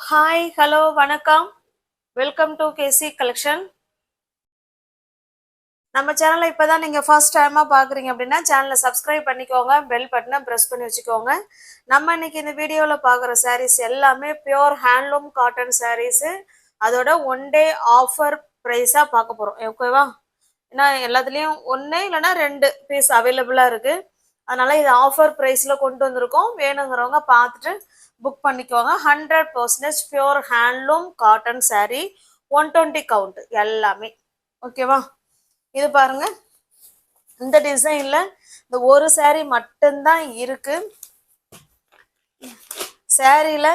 Hi hello வணக்கம். Welcome to KC collection. நம்ம சேனலை இப்போதான் நீங்கள் ஃபர்ஸ்ட் டைமாக பார்க்குறீங்க அப்படின்னா சேனலை சப்ஸ்கிரைப் பண்ணிக்கோங்க, பெல் பட்டனை ப்ரெஸ் பண்ணி வச்சுக்கோங்க. நம்ம இன்னைக்கு இந்த வீடியோவில் பார்க்குற சாரீஸ் எல்லாமே பியோர் ஹேண்ட்லூம் காட்டன் சாரீஸு. அதோட ஒன் டே ஆஃபர் ப்ரைஸாக பார்க்க போகிறோம், ஓகேவா? ஏன்னா எல்லாத்துலேயும் ஒன்று இல்லைன்னா 2 பீஸ் அவைலபிளாக இருக்குது. அதனால் இது ஆஃபர் ப்ரைஸில் கொண்டு வந்திருக்கோம். வேணுங்கிறவங்க பார்த்துட்டு புக் பண்ணிக்கோங்க. 100% pure handloom cotton sari, 120 count எல்லாமே, ஓகேவா? இது பாருங்க, இந்த டிசைன்ல இந்த ஒரு சாரீ மட்டும்தான் இருக்கு. சாரீல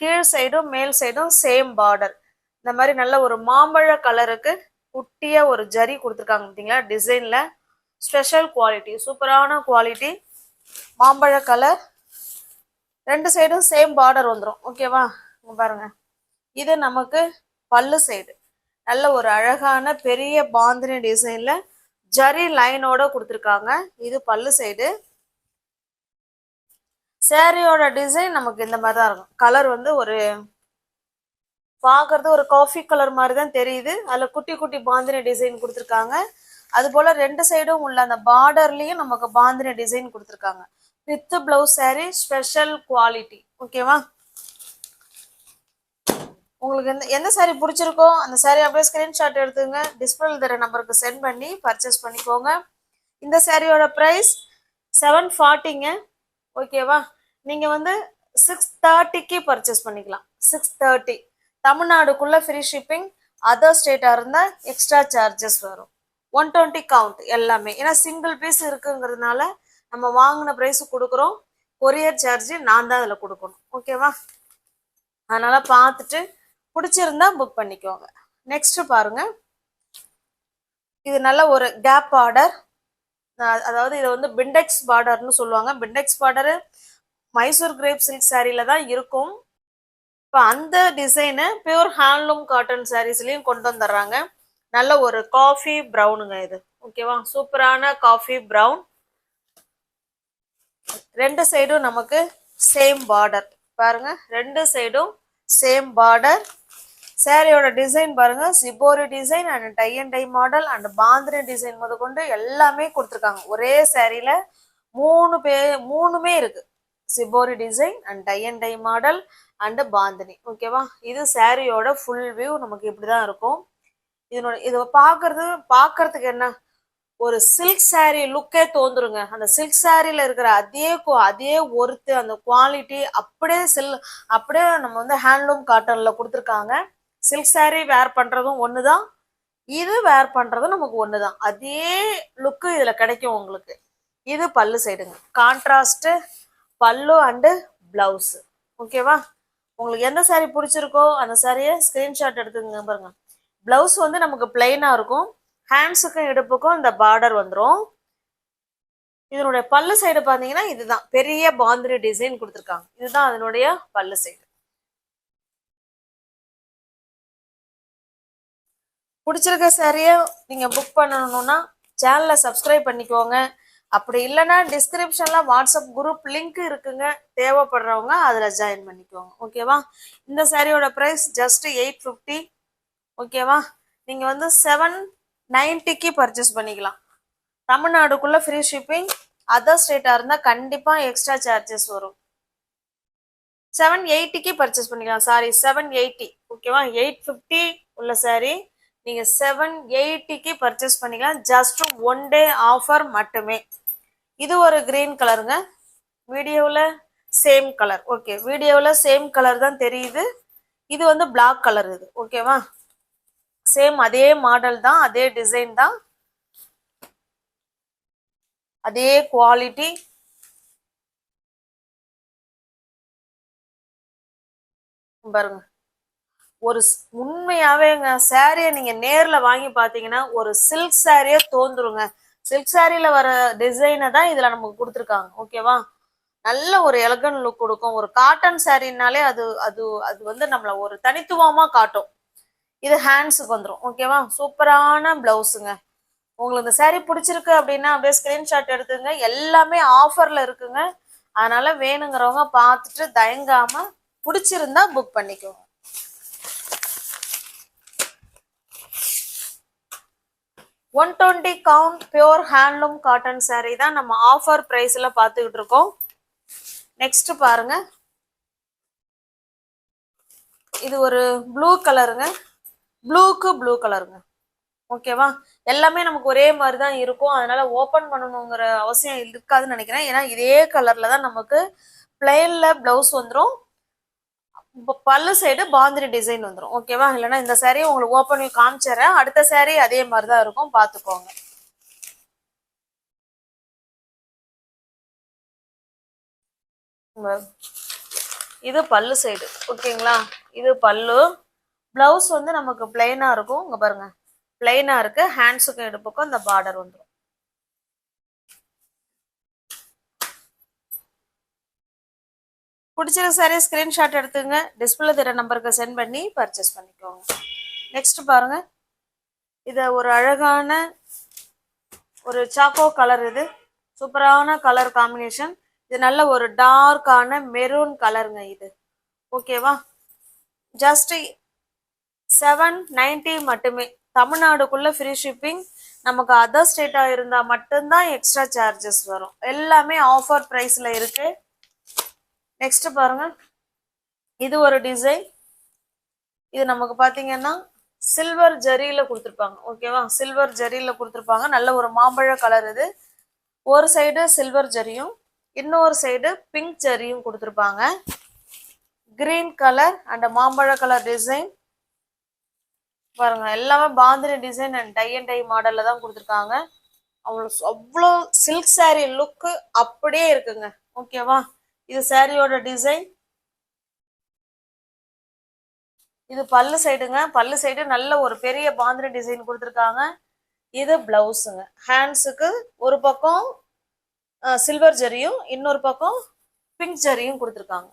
கீழ் சைடும் மேல் சைடும் சேம் பார்டர். இந்த மாதிரி நல்ல ஒரு மாம்பழ கலருக்கு குட்டியா ஒரு ஜரி கொடுத்துருக்காங்க பார்த்தீங்களா? டிசைன்ல ஸ்பெஷல் குவாலிட்டி, சூப்பரான குவாலிட்டி, மாம்பழ கலர். 2 சைடும் சேம் பார்டர் வந்துடும், ஓகேவா? பாருங்க, இது நமக்கு பல்லு சைடு. நல்ல ஒரு அழகான பெரிய பாந்தினி டிசைன்ல ஜரி லைனோட கொடுத்துருக்காங்க. இது பல்லு சைடு. சாரியோட டிசைன் நமக்கு இந்த மாதிரி தான் இருக்கும். கலர் வந்து ஒரு பார்க்கறது ஒரு காஃபி கலர் மாதிரி தான் தெரியுது. அதில் குட்டி குட்டி பாந்தினி டிசைன் கொடுத்துருக்காங்க. அது போல 2 சைடும் உள்ள அந்த பார்டர்லயும் நமக்கு பாந்தினி டிசைன் கொடுத்துருக்காங்க. With blouse sorry, special quality, ஓகேவா? உங்களுக்கு எந்த சாரீ பிடிச்சிருக்கோ அந்த சாரீ அப்படியே ஸ்கிரீன்ஷாட் எடுத்துங்க, டிஸ்பிளேல தர நம்பருக்கு சென்ட் பண்ணி பர்ச்சேஸ் பண்ணிக்கோங்க. இந்த சாரியோட ப்ரைஸ் 740ங்க, ஓகேவா? நீங்கள் வந்து 630க்கு பர்ச்சேஸ் பண்ணிக்கலாம். 630 தமிழ்நாடுக்குள்ள ஃப்ரீ ஷிப்பிங். அதர் ஸ்டேட்டாக இருந்தால் எக்ஸ்ட்ரா சார்ஜஸ் வரும். 120 கவுண்ட் எல்லாமே. ஏன்னா சிங்கிள் பீஸ் இருக்குங்கிறதுனால நம்ம வாங்கின ப்ரைஸ் கொடுக்குறோம். கொரியர் சார்ஜ் நான் தான் அதில் கொடுக்கணும், ஓகேவா? அதனால பார்த்துட்டு பிடிச்சிருந்தா புக் பண்ணிக்கோங்க. நெக்ஸ்ட் பாருங்க, இது நல்ல ஒரு கேப் பார்டர். அதாவது இது வந்து பிண்டெக்ஸ் பார்டர்னு சொல்லுவாங்க. பிண்டெக்ஸ் பார்டரு மைசூர் கிரேப் சில்க் சாரியில தான் இருக்கும். இப்போ அந்த டிசைனு பியூர் ஹேண்ட்லூம் காட்டன் சாரீஸ்லயும் கொண்டு வந்துடுறாங்க. நல்ல ஒரு காஃபி ப்ரௌனுங்க இது, ஓகேவா? சூப்பரான காஃபி ப்ரௌன். 2 சைடும் நமக்கு சேம் பார்டர். பாருங்க, 2 சைடும் சேம் பார்டர். சாரியோட டிசைன் பாருங்க, shibori design and tie and dye model and bandhani design முத கொண்டு எல்லாமே கொடுத்துருக்காங்க. ஒரே சாரியில மூணுமே இருக்கு. Shibori design and tie and dye model and bandhani, ஓகேவா? இது சாரியோட ஃபுல் வியூ நமக்கு இப்படிதான் இருக்கும். இதை பார்க்கறதுக்கு என்ன ஒரு சில்க் சாரி லுக்கே தோந்துருங்க. அந்த சில்க் சாரியில இருக்கிற அதே ஒர்த்து, அந்த குவாலிட்டி அப்படியே நம்ம வந்து ஹேண்ட்லூம் காட்டன்ல கொடுத்துருக்காங்க. சில்க் சாரி வேர் பண்றதும் ஒண்ணுதான், இது வேர் பண்றதும் நமக்கு ஒண்ணுதான். அதே லுக்கு இதுல கிடைக்கும் உங்களுக்கு. இது பல்லு சைடுங்க, கான்ட்ராஸ்ட் பல்லு அண்டு பிளவுஸ், ஓகேவா? உங்களுக்கு எந்த சாரி பிடிச்சிருக்கோ அந்த சாரியை ஸ்கிரீன்ஷாட் எடுத்துங்க. பாருங்க, பிளவுஸ் வந்து நமக்கு பிளெயினா இருக்கும். ஹேண்ட்ஸுக்கும் இடுப்புக்கும் இந்த பார்டர் வந்துடும். இதனுடைய பல்லு சைடு பார்த்தீங்கன்னா இதுதான் பெரிய பாந்தினி டிசைன் கொடுத்துருக்காங்க. இதுதான் அதனுடைய பல்லு சைடு. பிடிச்சிருக்க சாரியை நீங்கள் புக் பண்ணணும்னா சேனலை சப்ஸ்கிரைப் பண்ணிக்கோங்க. அப்படி இல்லைன்னா டிஸ்கிரிப்ஷன்ல வாட்ஸ்அப் குரூப் லிங்க் இருக்குங்க, தேவைப்படுறவங்க அதில் ஜாயின் பண்ணிக்கோங்க, ஓகேவா? இந்த சாரியோட ப்ரைஸ் ஜஸ்ட் 850, ஓகேவா? நீங்கள் வந்து 790க்கு பர்ச்சேஸ் பண்ணிக்கலாம். தமிழ்நாடுக்குள்ள ஃப்ரீ ஷிப்பிங். அதர் ஸ்டேட்டாக இருந்தால் கண்டிப்பாக எக்ஸ்ட்ரா சார்ஜஸ் வரும். 780க்கு பர்ச்சேஸ் பண்ணிக்கலாம். சாரி, 780, ஓகேவா? 850 உள்ள சாரி நீங்கள் 780க்கு பர்ச்சேஸ் பண்ணிக்கலாம். ஜஸ்ட் ஒன் டே ஆஃபர் மட்டுமே. இது ஒரு கிரீன் கலருங்க. வீடியோவில் சேம் கலர், ஓகே, வீடியோவில் சேம் கலர் தான் தெரியுது. இது வந்து பிளாக் கலர் இது, ஓகேவா? சேம் அதே மாடல் தான், அதே டிசைன் தான், அதே குவாலிட்டி. பாருங்க, ஒரு உண்மையாவேங்க சாரியை நீங்க நேர்ல வாங்கி பாத்தீங்கன்னா ஒரு சில்க் சாரியே தோந்துருங்க. சில்க் சாரியில வர டிசைனை தான் இதுல நமக்கு கொடுத்துருக்காங்க, ஓகேவா? நல்ல ஒரு எலகன் லுக் கொடுக்கும். ஒரு காட்டன் சாரினாலே அது அது அது வந்து நம்மள ஒரு தனித்துவமா காட்டும். இது ஹேண்ட்ஸுக்கு வந்துடும், ஓகேவா? சூப்பரான பிளவுஸுங்க. உங்களுக்கு இந்த சாரீ பிடிச்சிருக்கு அப்படின்னா அப்படியே ஸ்கிரீன்ஷாட் எடுத்துங்க. எல்லாமே ஆஃபர்ல இருக்குங்க. அதனால வேணுங்கிறவங்க பார்த்துட்டு தயங்காம பிடிச்சிருந்தா புக் பண்ணிக்கோங்க. 120 count pure handloom cotton saree தான் நம்ம ஆஃபர் பிரைஸ்ல பார்த்துக்கிட்டு இருக்கோம். நெக்ஸ்ட் பாருங்க, இது ஒரு ப்ளூ கலருங்க, ப்ளூக்கு ப்ளூ கலருங்க. ஓகேவா, எல்லாமே நமக்கு ஒரே மாதிரி தான் இருக்கும், அதனால ஓப்பன் பண்ணணுங்கிற அவசியம் இருக்காதுன்னு நினைக்கிறேன். ஏன்னா இதே கலர்ல தான் நமக்கு பிளெயின்ல பிளவுஸ் வந்துடும், பல்லு சைடு பாந்தினி டிசைன் வந்துடும். ஓகேவா, இல்லைன்னா இந்த saree உங்களுக்கு ஓப்பன் பண்ணி காமிச்சிடுறேன். அடுத்த saree அதே மாதிரி தான் இருக்கும், பார்த்துக்கோங்க. இது பல்லு சைடு. ஓகேங்களா, இது பல்லு. பிளவுஸ் வந்து நமக்கு பிளைனா இருக்கும். இங்க பாருங்க, பிளைனா இருக்கு. ஹேண்ட்ஸுக்கு எடுப்புக்கும் இந்த பார்டர் வந்துடும். பிடிச்சிருக்க saree ஸ்கிரீன்ஷாட் எடுத்துங்க, டிஸ்பிளே தர நம்பருக்கு சென்ட் பண்ணி பர்ச்சேஸ் பண்ணிக்கோங்க. நெக்ஸ்ட் பாருங்க, இது ஒரு அழகான ஒரு சாக்கோ கலர். இது சூப்பரான கலர் காம்பினேஷன். இது நல்ல ஒரு டார்க்கான மெரூன் கலருங்க இது. ஓகேவா, ஜஸ்ட் 790 மட்டுமே. தமிழ்நாடுக்குள்ள ஃப்ரீ ஷிப்பிங். நமக்கு அதர் ஸ்டேட்டா இருந்தா மட்டும்தான் எக்ஸ்ட்ரா சார்ஜஸ் வரும். எல்லாமே ஆஃபர் பிரைஸ்ல இருக்கு. நெக்ஸ்ட் பாருங்க, இது ஒரு டிசைன். இது நமக்கு பாத்தீங்கன்னா சில்வர் ஜரியில கொடுத்துருப்பாங்க. ஓகேவா, சில்வர் ஜரியில கொடுத்துருப்பாங்க. நல்ல ஒரு மாம்பழ கலர். இது ஒரு சைடு சில்வர் ஜரியும் இன்னொரு சைடு பிங்க் ஜரியும் கொடுத்துருப்பாங்க. கிரீன் கலர் அண்ட் மாம்பழ கலர் டிசைன் பாருங்க. எல்லாமே bandhani design and tie and dye மாடல்ல தான் கொடுத்துருக்காங்க. அவ்வளோ சில்க் saree லுக்கு அப்படியே இருக்குங்க. ஓகேவா, இது சாரியோட டிசைன். இது பல்லு சைடுங்க. பல்லு சைடு நல்ல ஒரு பெரிய பாந்தினி டிசைன் கொடுத்துருக்காங்க. இது பிளவுஸுங்க. ஹேண்ட்ஸுக்கு ஒரு பக்கம் சில்வர் ஜரியும் இன்னொரு பக்கம் பிங்க் ஜரியும் கொடுத்துருக்காங்க.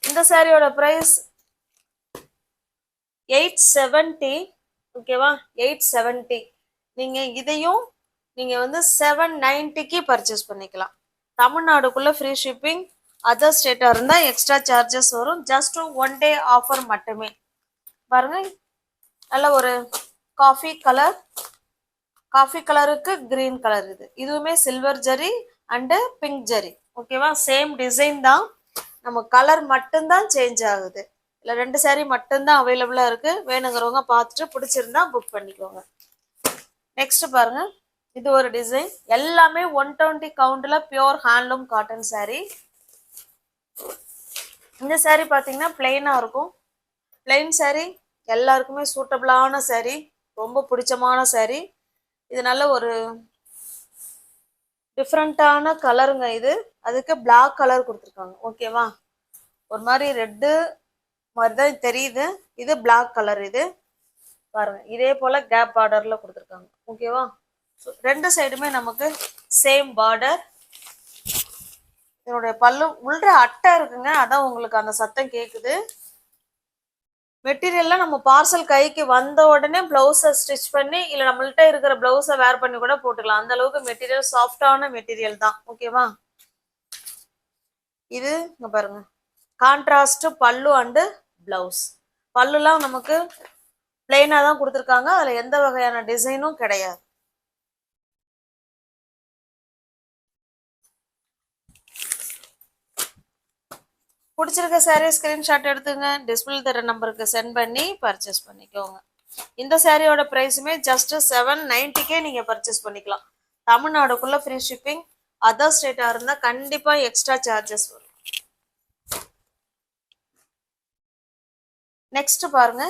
இந்த சாரியோட பிரைஸ் 870. ஓகேவா, 870. நீங்க இதையும் நீங்க வந்து 790க்கு பர்ச்சேஸ் பண்ணிக்கலாம். தமிழ்நாடுக்குள்ள ஃப்ரீ ஷிப்பிங். அதர் ஸ்டேட்டா இருந்தா எக்ஸ்ட்ரா சார்ஜஸ் வரும். ஜஸ்ட் 1 டே ஆஃபர் மட்டுமே. பாருங்க, நல்ல ஒரு காஃபி கலர், காஃபி கலருக்கு கிரீன் கலர். இதுவுமே silver zari and pink zari. ஓகேவா, சேம் டிசைன் தான், நம்ம கலர் மட்டும்தான் சேஞ்ச் ஆகுது. இல்லை 2 saree மட்டும்தான் அவைலபிளா இருக்கு. வேணுங்கிறவங்க பார்த்துட்டு பிடிச்சிருந்தா புக் பண்ணிக்கோங்க. நெக்ஸ்ட் பாருங்க, இது ஒரு டிசைன். எல்லாமே 120 கவுண்ட்ல பியோர் ஹேண்ட்லூம் காட்டன் saree. இந்த saree பார்த்தீங்கன்னா பிளெயினா இருக்கும். பிளெயின் saree எல்லாருக்குமே சூட்டபிளான saree, ரொம்ப பிடிச்சமான saree. இது நல்ல ஒரு டிஃப்ரெண்டான கலருங்க. இது அதுக்கு பிளாக் கலர் கொடுத்துருக்காங்க. ஓகேவா, ஒரு மாதிரி ரெட்டு மாதிரி தான் தெரியுது. இது பிளாக் கலர். இது பாருங்க, இதே போல கேப் பார்டர்ல கொடுத்துருக்காங்க. ஓகேவா, ரெண்டு சைடுமே நமக்கு சேம் பார்டர். இதனுடைய பல்லு உள்ள அட்டை இருக்குங்க, அதான் உங்களுக்கு அந்த சத்தம் கேக்குது. மெட்டீரியல்லாம் நம்ம பார்சல் கைக்கு வந்த உடனே பிளவுஸை ஸ்டிச் பண்ணி இல்லை நம்மள்கிட்ட இருக்கிற பிளவுஸை வேர் பண்ணி கூட போட்டுக்கலாம். அந்த அளவுக்கு மெட்டீரியல் சாஃப்டான மெட்டீரியல் தான். ஓகேவா, இது இங்க பாருங்க, கான்ட்ராஸ்ட் பல்லு அண்டு பிளவுஸ். பல்லுலாம் நமக்கு பிளெயினா தான் கொடுத்துருக்காங்க, அதுல எந்த வகையான டிசைனும் கிடையாது. பிடிச்சிருக்க saree ஸ்கிரீன்ஷாட் எடுத்துங்க, டிஸ்பிளே தர நம்பருக்கு சென்ட் பண்ணி பர்ச்சேஸ் பண்ணிக்கோங்க. இந்த சாரியோட பிரைஸுமே ஜஸ்ட் 790க்கே நீங்க பர்ச்சேஸ் பண்ணிக்கலாம். தமிழ்நாடுக்குள்ள ஃப்ரீ ஷிப்பிங். அதர் ஸ்டேட்டா இருந்தா கண்டிப்பா எக்ஸ்ட்ரா சார்ஜஸ் வரும். நெக்ஸ்ட் பாருங்க,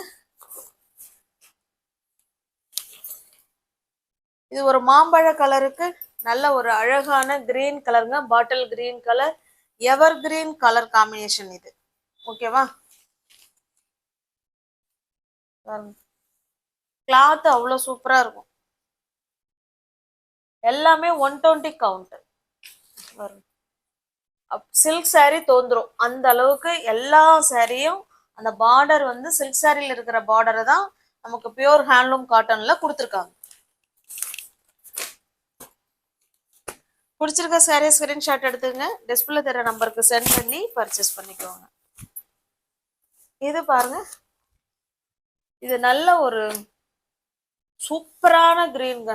இது ஒரு மாம்பழ கலருக்கு நல்ல ஒரு அழகான கிரீன் கலருங்க. பாட்டில் கிரீன் கலர், எவர் கிரீன் கலர் காம்பினேஷன் இது. ஓகேவா, கிளாத் அவ்வளோ சூப்பரா இருக்கும். எல்லாமே 120 கவுண்ட் வரும். சில்க் saree தோன்றும் அந்த அளவுக்கு. எல்லா சாரியும் அந்த பார்டர் வந்து சில்க் சாரியில இருக்கிற பார்டரை தான் நமக்கு பியூர் ஹேண்ட்லூம் காட்டன்ல கொடுத்துருக்காங்க. பிடிச்சிருக்க saree ஸ்கிரீன்ஷாட் எடுத்துங்க, டிஸ்பிளே தர நம்பருக்கு சென்ட் பண்ணி பர்ச்சேஸ் பண்ணிக்கோங்க. இது பாருங்க, இது நல்ல ஒரு சூப்பரான கிரீன்ங்க.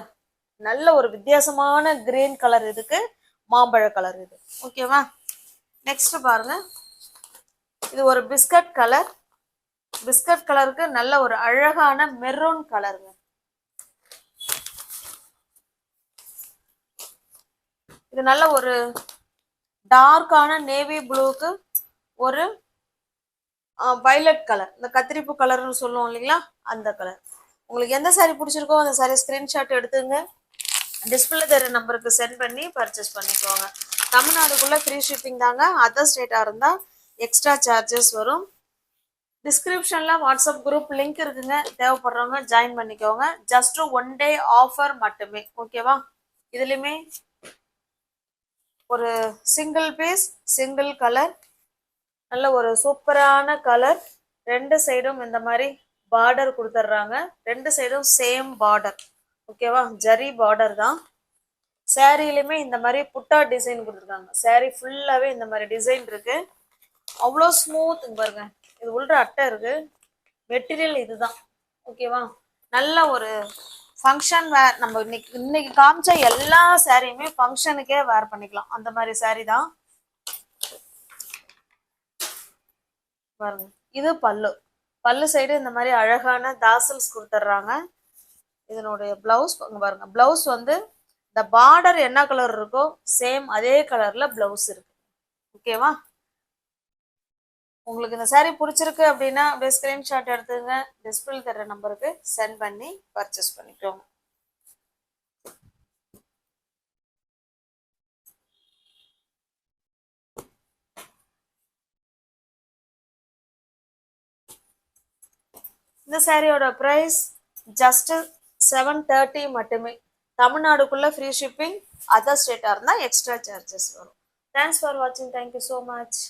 நல்ல ஒரு வித்தியாசமான கிரீன் கலர், இதுக்கு மாம்பழ கலர் இது. ஓகேவா? நெக்ஸ்ட் பாருங்க, இது ஒரு பிஸ்கட் கலர். பிஸ்கட் கலருக்கு நல்ல ஒரு அழகான மெரூன் கலருங்க. இது நல்ல ஒரு டார்க்கான நேவி ப்ளூக்கு ஒரு வயலட் கலர், இந்த கத்திரிப்பு கலர்னு சொல்லுவோம் இல்லைங்களா, அந்த கலர். உங்களுக்கு எந்த சாரீ பிடிச்சிருக்கோ அந்த சாரீ ஸ்கிரீன்ஷாட் எடுத்துங்க, டிஸ்பிளே தர நம்பருக்கு சென்ட் பண்ணி பர்ச்சேஸ் பண்ணிக்கோங்க. தமிழ்நாடுக்குள்ள ஃப்ரீ ஷிப்பிங் தாங்க. அதர் ஸ்டேட்டா இருந்தா எக்ஸ்ட்ரா சார்ஜஸ் வரும். டிஸ்கிரிப்ஷன்ல வாட்ஸ்அப் குரூப் லிங்க் இருக்குங்க, தேவைப்படுறவங்க ஜாயின் பண்ணிக்கோங்க. ஜஸ்ட் 1 டே ஆஃபர் மட்டுமே. ஓகேவா? இதுலயுமே ஒரு சிங்கிள் பீஸ், சிங்கிள் கலர், நல்ல ஒரு சூப்பரான கலர். ரெண்டு சைடும் இந்த மாதிரி பார்டர் கொடுத்துட்றாங்க. ரெண்டு சைடும் சேம் பார்டர். ஓகேவா? ஜரி பார்டர் தான். சாரிலுமே இந்த மாதிரி புட்டா டிசைன் கொடுத்துருக்காங்க. சாரி ஃபுல்லாவே இந்த மாதிரி டிசைன் இருக்கு. அவ்வளோ ஸ்மூத் பாருங்க. இது உள்ள அட்டை இருக்கு. மெட்டீரியல் இதுதான். ஓகேவா? நல்ல ஒரு ஃபங்க்ஷன் வேர். நம்ம இன்னைக்கு காமிச்ச எல்லா சாரியுமே ஃபங்க்ஷனுக்கே வேர் பண்ணிக்கலாம், அந்த மாதிரி சாரி தான் பாருங்க. இது பல்லு. பல்லு சைடு இந்த மாதிரி அழகான தாசல்ஸ் கொடுத்துட்றாங்க. இதனுடைய பிளவுஸ் பாருங்க. பிளவுஸ் வந்து இந்த பார்டர் என்ன கலர் இருக்கோ சேம் அதே கலர்ல பிளவுஸ் இருக்கு. ஓகேவா? உங்களுக்கு இந்த சாரீ பிடிச்சிருக்கு அப்படின்னா அப்படியே ஸ்கிரீன்ஷாட் எடுத்துங்க, டிஸ்பிளே தர நம்பருக்கு சென்ட் பண்ணி பர்ச்சேஸ் பண்ணிக்கோங்க. இந்த சாரியோட பிரைஸ் ஜஸ்ட் 730 மட்டுமே. தமிழ்நாடுக்குள்ள ஃப்ரீ ஷிப்பிங், அதர் ஸ்டேட்டா இருந்தா எக்ஸ்ட்ரா சார்ஜஸ் வரும். தேங்க்ஸ் ஃபார் வாட்சிங். Thank you so much.